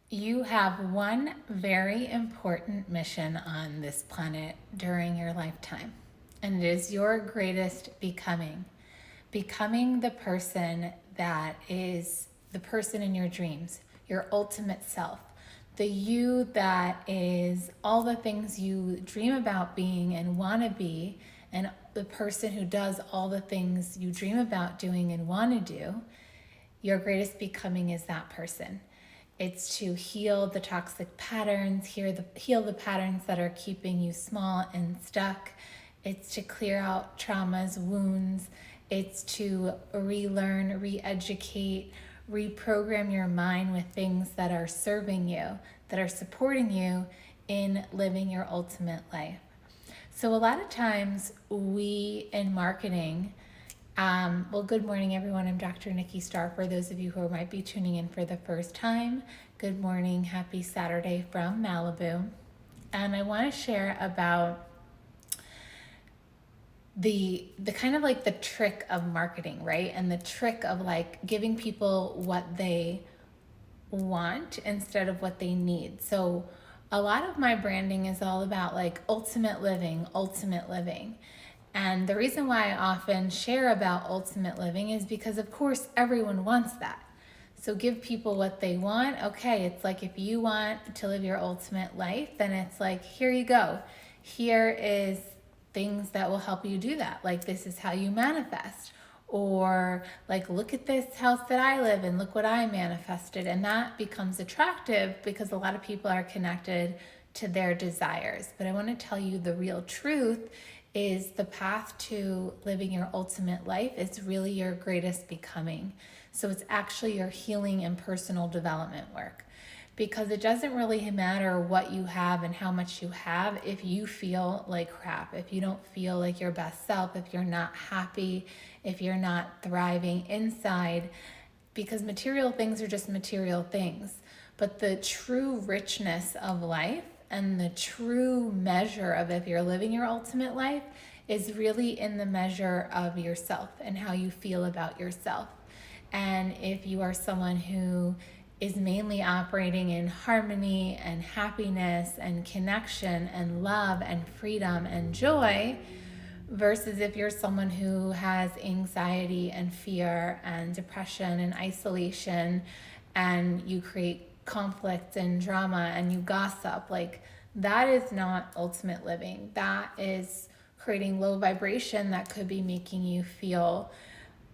You have one very important mission on this planet during your lifetime, and it is your greatest becoming. Becoming the person that is the person in your dreams, your ultimate self, the you that is all the things you dream about being and want to be, and the person who does all the things you dream about doing and want to do. Your greatest becoming is that person. It's to heal the toxic patterns, heal the patterns that are keeping you small and stuck. It's to clear out traumas, wounds. It's to relearn, re educate, reprogram your mind with things that are serving you, that are supporting you in living your ultimate life. So, a lot of times we in marketing, well, good morning, everyone. I'm Dr. Nikki Starr. For those of you who might be tuning in for the first time, good morning. Happy Saturday from Malibu. And I want to share about the kind of like the trick of marketing, right? And the trick of like giving people what they want instead of what they need. So a lot of my branding is all about like ultimate living, ultimate living. And the reason why I often share about ultimate living is because, of course, everyone wants that. So give people what they want. Okay, it's like if you want to live your ultimate life, then it's like, here you go. Here is things that will help you do that. Like, this is how you manifest. Or, like, look at this house that I live in, look what I manifested. And that becomes attractive because a lot of people are connected to their desires. But I want to tell you the real truth is the path to living your ultimate life is really your greatest becoming. So it's actually your healing and personal development work, because it doesn't really matter what you have and how much you have if you feel like crap, if you don't feel like your best self, if you're not happy, if you're not thriving inside, because material things are just material things. But the true richness of life and the true measure of if you're living your ultimate life is really in the measure of yourself and how you feel about yourself. And if you are someone who is mainly operating in harmony and happiness and connection and love and freedom and joy, versus if you're someone who has anxiety and fear and depression and isolation, and you create conflict and drama and you gossip, like, that is not ultimate living. That is creating low vibration that could be making you feel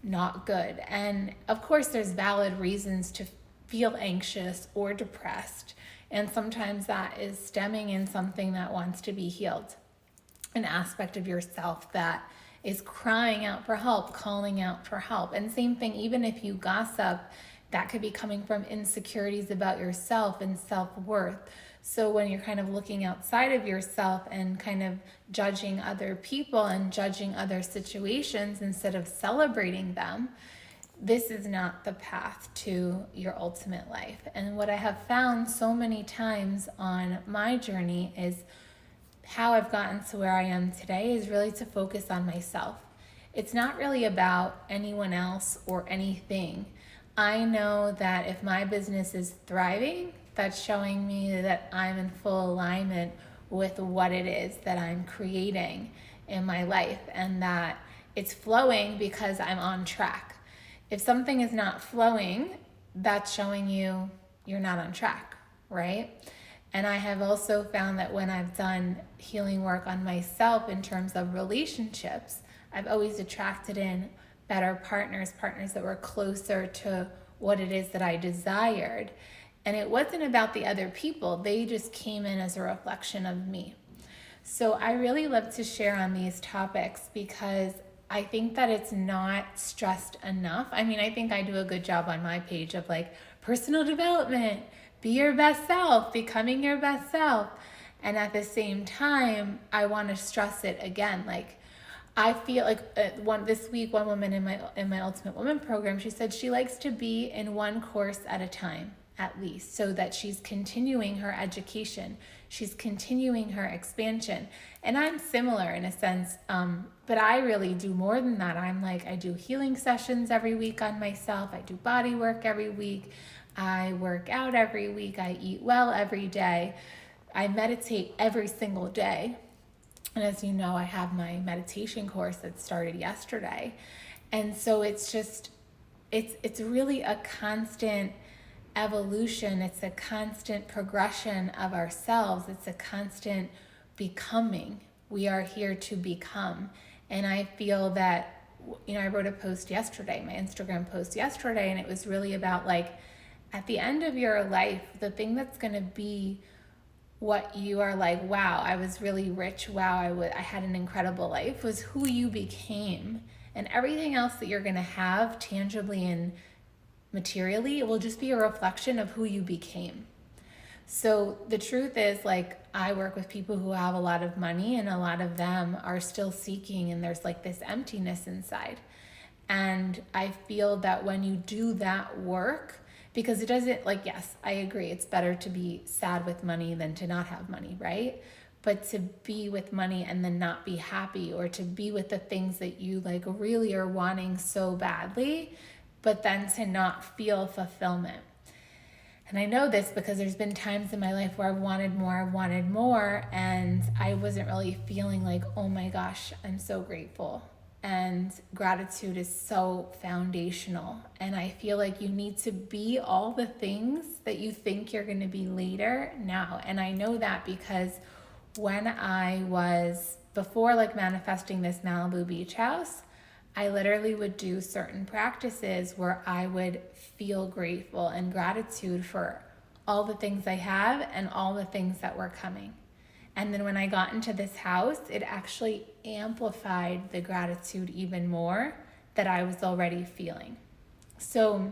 not good. And of course, there's valid reasons to feel anxious or depressed. And sometimes that is stemming in something that wants to be healed, an aspect of yourself that is crying out for help, calling out for help. And same thing, even if you gossip, that could be coming from insecurities about yourself and self-worth. So when you're kind of looking outside of yourself and kind of judging other people and judging other situations instead of celebrating them, this is not the path to your ultimate life. And what I have found so many times on my journey is how I've gotten to where I am today is really to focus on myself. It's not really about anyone else or anything. I know that if my business is thriving, that's showing me that I'm in full alignment with what it is that I'm creating in my life, and that it's flowing because I'm on track. If something is not flowing, that's showing you you're not on track, right? And I have also found that when I've done healing work on myself in terms of relationships, I've always attracted in better partners, partners that were closer to what it is that I desired. And it wasn't about the other people, they just came in as a reflection of me. So I really love to share on these topics because I think that it's not stressed enough. I mean, I think I do a good job on my page of like personal development, be your best self, becoming your best self. And at the same time, I want to stress it again. Like, I feel like one woman in my Ultimate Woman program, she said she likes to be in one course at a time, at least, so that she's continuing her education, she's continuing her expansion. And I'm similar in a sense, but I really do more than that. I do healing sessions every week on myself. I do body work every week. I work out every week. I eat well every day. I meditate every single day. And as you know, I have my meditation course that started yesterday. And so it's really a constant evolution. It's a constant progression of ourselves. It's a constant becoming. We are here to become. And I feel that, I wrote a post yesterday, my Instagram post yesterday, and it was really about like, at the end of your life, the thing that's going to be what you are like, wow, I was really rich, wow, I had an incredible life, was who you became. And everything else that you're going to have tangibly and materially, it will just be a reflection of who you became. So the truth is, like, I work with people who have a lot of money, and a lot of them are still seeking, and there's like this emptiness inside. And I feel that when you do that work, because it doesn't, like, yes, I agree, it's better to be sad with money than to not have money, right? But to be with money and then not be happy, or to be with the things that you like really are wanting so badly, but then to not feel fulfillment. And I know this because there's been times in my life where I've wanted more, and I wasn't really feeling like, oh my gosh, I'm so grateful. And gratitude is so foundational. And I feel like you need to be all the things that you think you're going to be later now. And I know that because when I was, before like manifesting this Malibu beach house, I literally would do certain practices where I would feel grateful and gratitude for all the things I have and all the things that were coming. And then when I got into this house, it actually amplified the gratitude even more that I was already feeling. So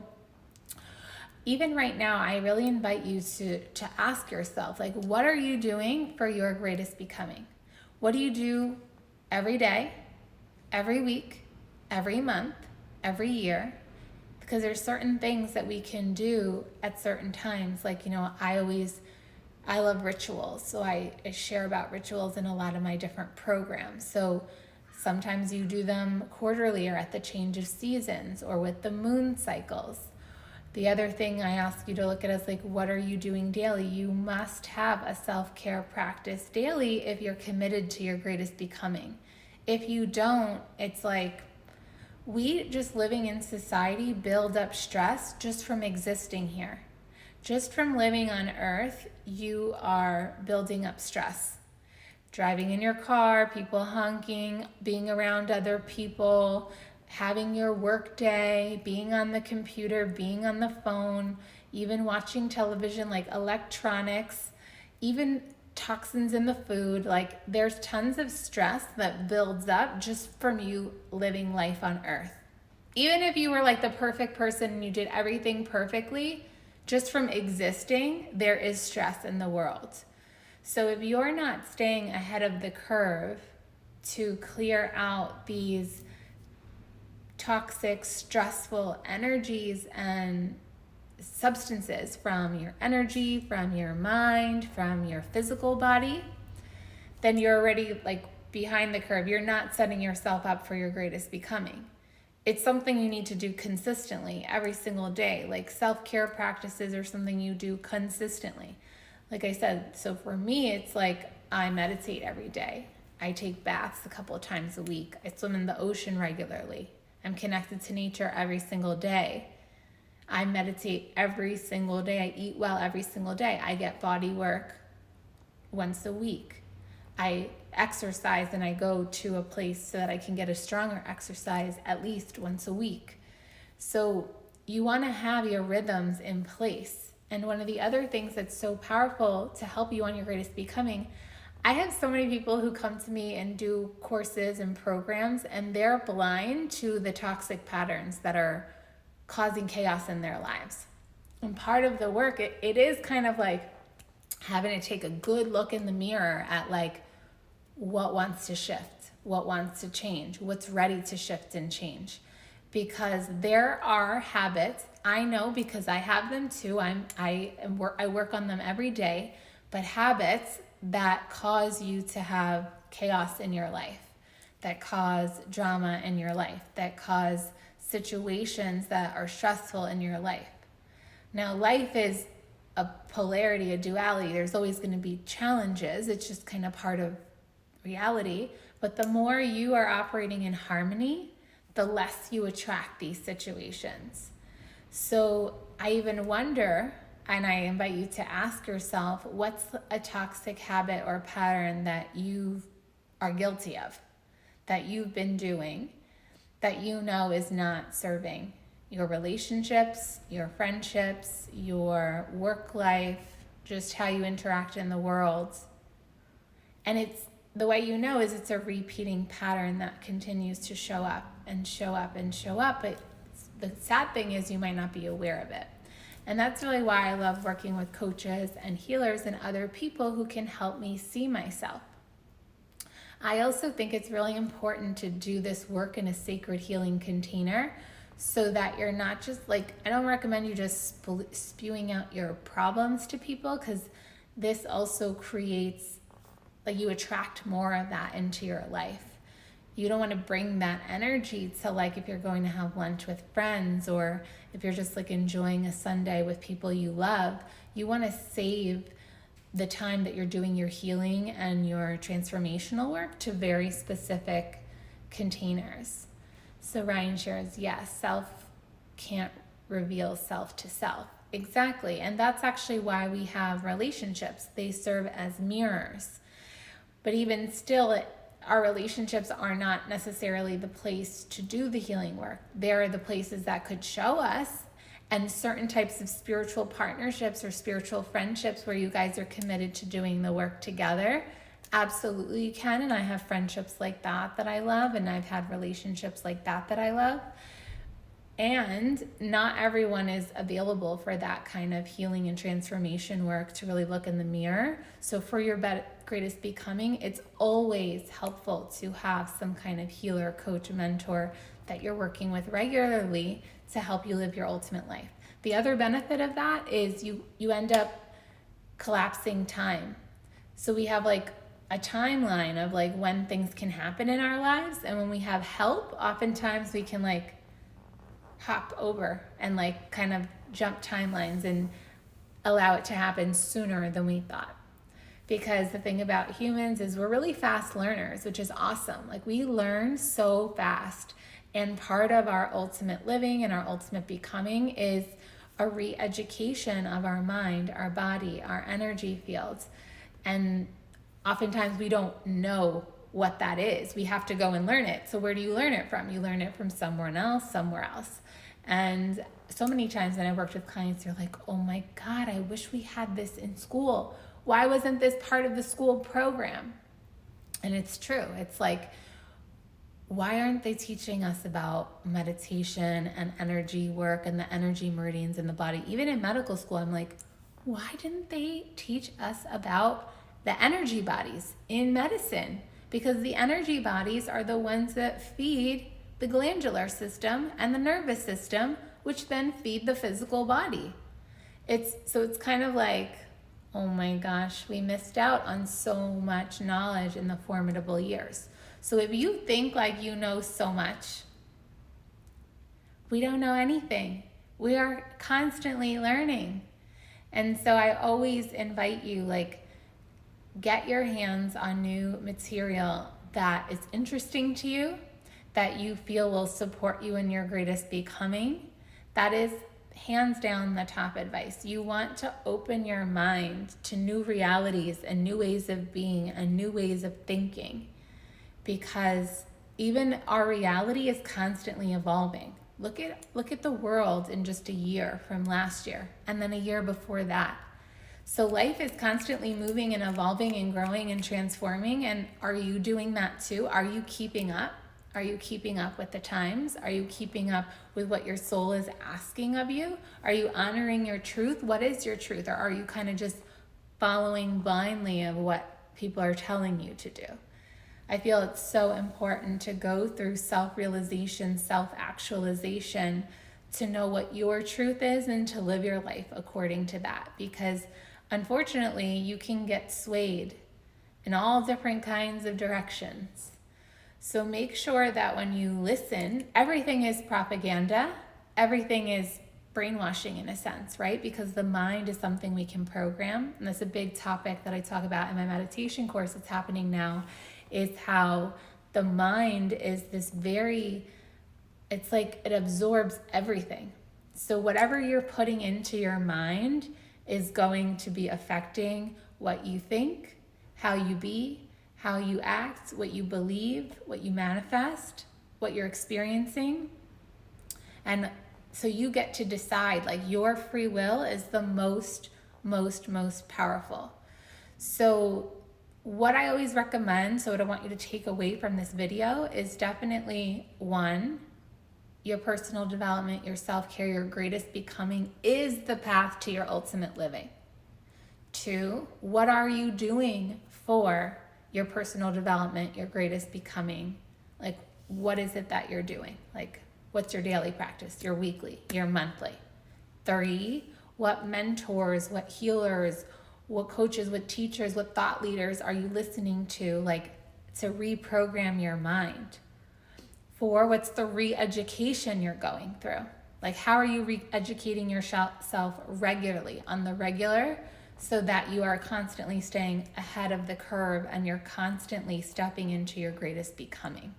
even right now, I really invite you to ask yourself, like, what are you doing for your greatest becoming? What do you do every day, every week, every month, every year? Because there's certain things that we can do at certain times. Like, I love rituals. So I share about rituals in a lot of my different programs. So sometimes you do them quarterly or at the change of seasons or with the moon cycles. The other thing I ask you to look at is like, what are you doing daily? You must have a self-care practice daily if you're committed to your greatest becoming. If you don't, it's like, we just living in society build up stress just from existing here. Just from living on earth, you are building up stress. Driving in your car, people honking, being around other people, having your work day, being on the computer, being on the phone, even watching television, like electronics, even toxins in the food. Like, there's tons of stress that builds up just from you living life on earth. Even if you were like the perfect person and you did everything perfectly, just from existing, there is stress in the world. So if you're not staying ahead of the curve to clear out these toxic, stressful energies and substances from your energy, from your mind, from your physical body, then you're already like behind the curve. You're not setting yourself up for your greatest becoming. It's something you need to do consistently every single day. Like, self-care practices are something you do consistently. Like I said, so for me, it's like I meditate every day. I take baths a couple of times a week. I swim in the ocean regularly. I'm connected to nature every single day. I meditate every single day. I eat well every single day. I get body work once a week. I exercise and I go to a place so that I can get a stronger exercise at least once a week. So you want to have your rhythms in place. And one of the other things that's so powerful to help you on your greatest becoming, I have so many people who come to me and do courses and programs, and they're blind to the toxic patterns that are causing chaos in their lives. And part of the work, it is kind of like having to take a good look in the mirror at like what wants to shift, what wants to change, what's ready to shift and change. Because there are habits, I know because I have them too. I work on them every day, but habits that cause you to have chaos in your life, that cause drama in your life, that cause situations that are stressful in your life. Now, life is a polarity, a duality. There's always going to be challenges. It's just kind of part of reality. But the more you are operating in harmony, the less you attract these situations. So I even wonder, and I invite you to ask yourself, what's a toxic habit or pattern that you are guilty of, that you've been doing, that you know is not serving your relationships, your friendships, your work life, just how you interact in the world. And it's the way you know is it's a repeating pattern that continues to show up and show up and show up. But the sad thing is you might not be aware of it. And that's really why I love working with coaches and healers and other people who can help me see myself. I also think it's really important to do this work in a sacred healing container so that you're not just like, I don't recommend you just spewing out your problems to people, because this also creates, like, you attract more of that into your life. You don't want to bring that energy to, like, if you're going to have lunch with friends or if you're just like enjoying a Sunday with people you love. You want to save the time that you're doing your healing and your transformational work to very specific containers. So Ryan shares, yes, self can't reveal self to self. Exactly. And that's actually why we have relationships. They serve as mirrors. But even still, our relationships are not necessarily the place to do the healing work. They're the places that could show us. And certain types of spiritual partnerships or spiritual friendships where you guys are committed to doing the work together, absolutely you can. And I have friendships like that I love, and I've had relationships like that I love. And not everyone is available for that kind of healing and transformation work to really look in the mirror. So for your greatest becoming, it's always helpful to have some kind of healer, coach, mentor that you're working with regularly to help you live your ultimate life. The other benefit of that is you end up collapsing time. So we have like a timeline of like when things can happen in our lives, and when we have help, oftentimes we can like hop over and like kind of jump timelines and allow it to happen sooner than we thought. Because the thing about humans is we're really fast learners, which is awesome. Like, we learn so fast. And part of our ultimate living and our ultimate becoming is a re-education of our mind, our body, our energy fields. And oftentimes we don't know what that is. We have to go and learn it. So where do you learn it from? You learn it from somewhere else. And so many times when I worked with clients, they're like, oh my God, I wish we had this in school. Why wasn't this part of the school program? And it's true. It's like, why aren't they teaching us about meditation and energy work and the energy meridians in the body? Even in medical school, I'm like, why didn't they teach us about the energy bodies in medicine? Because the energy bodies are the ones that feed the glandular system and the nervous system, which then feed the physical body. It's kind of like, oh my gosh, we missed out on so much knowledge in the formidable years. So if you think like you know so much, we don't know anything. We are constantly learning. And so I always invite you, like, get your hands on new material that is interesting to you, that you feel will support you in your greatest becoming. That is hands down the top advice. You want to open your mind to new realities and new ways of being and new ways of thinking, because even our reality is constantly evolving. Look at the world in just a year from last year and then a year before that. So life is constantly moving and evolving and growing and transforming. And are you doing that too? Are you keeping up? Are you keeping up with the times? Are you keeping up with what your soul is asking of you? Are you honoring your truth? What is your truth? Or are you kind of just following blindly of what people are telling you to do? I feel it's so important to go through self-realization, self-actualization, to know what your truth is and to live your life according to that. Because unfortunately, you can get swayed in all different kinds of directions. So make sure that when you listen, everything is propaganda, everything is brainwashing in a sense, right? Because the mind is something we can program. And that's a big topic that I talk about in my meditation course that's happening now, is how the mind is this very, it's like it absorbs everything. So whatever you're putting into your mind is going to be affecting what you think, how you be, how you act, what you believe, what you manifest, what you're experiencing. And so you get to decide, like your free will is the most powerful. So what I always recommend, so what I want you to take away from this video is definitely one, your personal development, your self-care, your greatest becoming is the path to your ultimate living. Two, what are you doing for your personal development, your greatest becoming? Like, what is it that you're doing? Like, what's your daily practice, your weekly, your monthly? Three, what mentors, what healers, what coaches, what teachers, what thought leaders are you listening to, like, to reprogram your mind? Four, what's the re-education you're going through? Like, how are you re-educating yourself regularly, on the regular, so that you are constantly staying ahead of the curve and you're constantly stepping into your greatest becoming?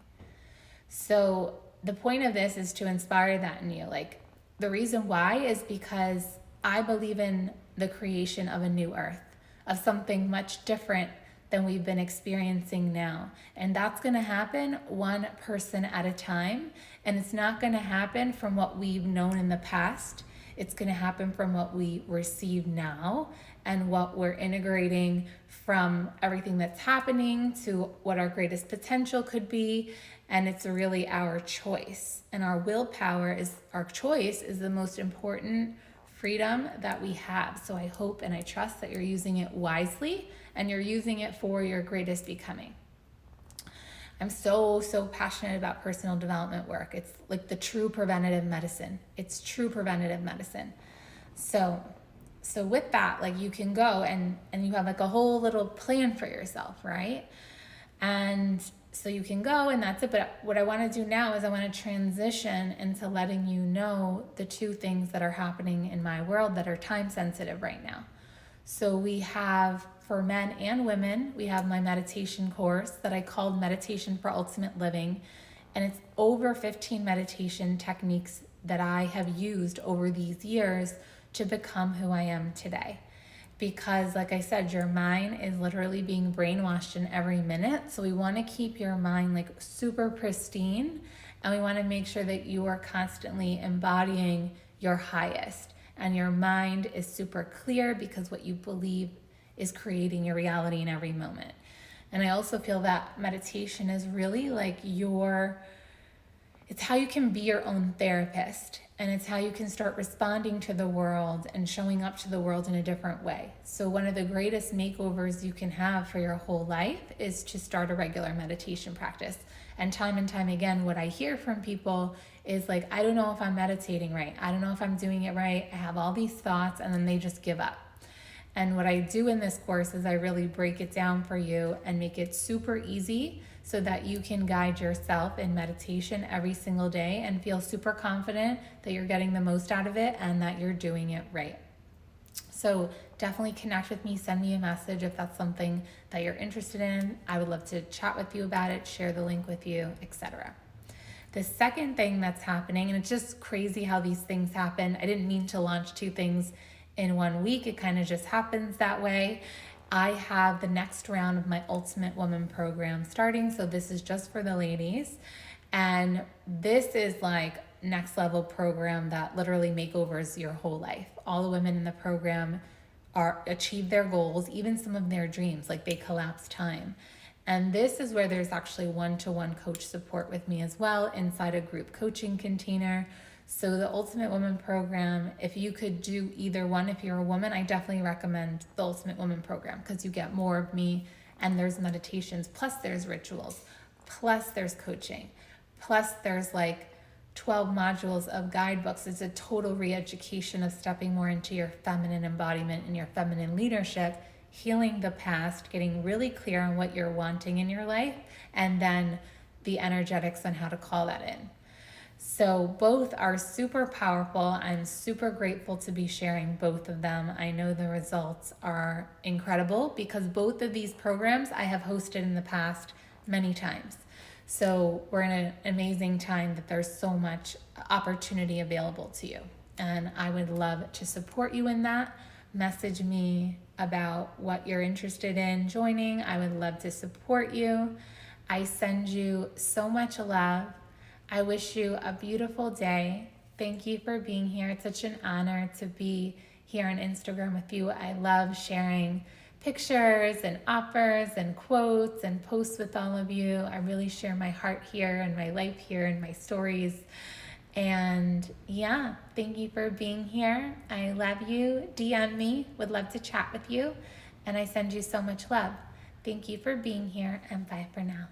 So the point of this is to inspire that in you. Like, the reason why is because I believe in the creation of a new earth, of something much different than we've been experiencing now. And that's going to happen one person at a time. And it's not going to happen from what we've known in the past. It's going to happen from what we receive now and what we're integrating from everything that's happening to what our greatest potential could be. And it's really our choice. And our willpower is, our choice is the most important freedom that we have. So I hope and I trust that you're using it wisely and you're using it for your greatest becoming. I'm so passionate about personal development work. It's like the true preventative medicine. It's true preventative medicine. So with that, like, you can go and you have like a whole little plan for yourself, right? And so you can go and that's it. But what I want to do now is I want to transition into letting you know the two things that are happening in my world that are time sensitive right now. So we have, for men and women, we have my meditation course that I called Meditation for Ultimate Living. And it's over 15 meditation techniques that I have used over these years to become who I am today. Because like I said, your mind is literally being brainwashed in every minute. So we want to keep your mind like super pristine, and we want to make sure that you are constantly embodying your highest, and your mind is super clear, because what you believe is creating your reality in every moment. And I also feel that meditation is really like it's how you can be your own therapist, and it's how you can start responding to the world and showing up to the world in a different way. So one of the greatest makeovers you can have for your whole life is to start a regular meditation practice. And time again, what I hear from people is like, I don't know if I'm meditating right. I don't know if I'm doing it right. I have all these thoughts, and then they just give up. And what I do in this course is I really break it down for you and make it super easy so that you can guide yourself in meditation every single day and feel super confident that you're getting the most out of it and that you're doing it right. So definitely connect with me, send me a message if that's something that you're interested in. I would love to chat with you about it, share the link with you, etc. The second thing that's happening, and it's just crazy how these things happen. I didn't mean to launch two things in 1 week. It kind of just happens that way. I have the next round of my Ultimate Woman program starting. So this is just for the ladies. And this is like next level program that literally makeovers your whole life. All the women in the program achieve their goals, even some of their dreams, like they collapse time. And this is where there's actually one-to-one coach support with me as well inside a group coaching container. So the Ultimate Woman program, if you could do either one, if you're a woman, I definitely recommend the Ultimate Woman program, because you get more of me, and there's meditations, plus there's rituals, plus there's coaching, plus there's like 12 modules of guidebooks. It's a total re-education of stepping more into your feminine embodiment and your feminine leadership, healing the past, getting really clear on what you're wanting in your life, and then the energetics on how to call that in. So both are super powerful. I'm super grateful to be sharing both of them. I know the results are incredible because both of these programs I have hosted in the past many times. So we're in an amazing time that there's so much opportunity available to you. And I would love to support you in that. Message me about what you're interested in joining. I would love to support you. I send you so much love. I wish you a beautiful day. Thank you for being here. It's such an honor to be here on Instagram with you. I love sharing pictures and offers and quotes and posts with all of you. I really share my heart here and my life here and my stories. And yeah, thank you for being here. I love you. DM me, would love to chat with you. And I send you so much love. Thank you for being here, and bye for now.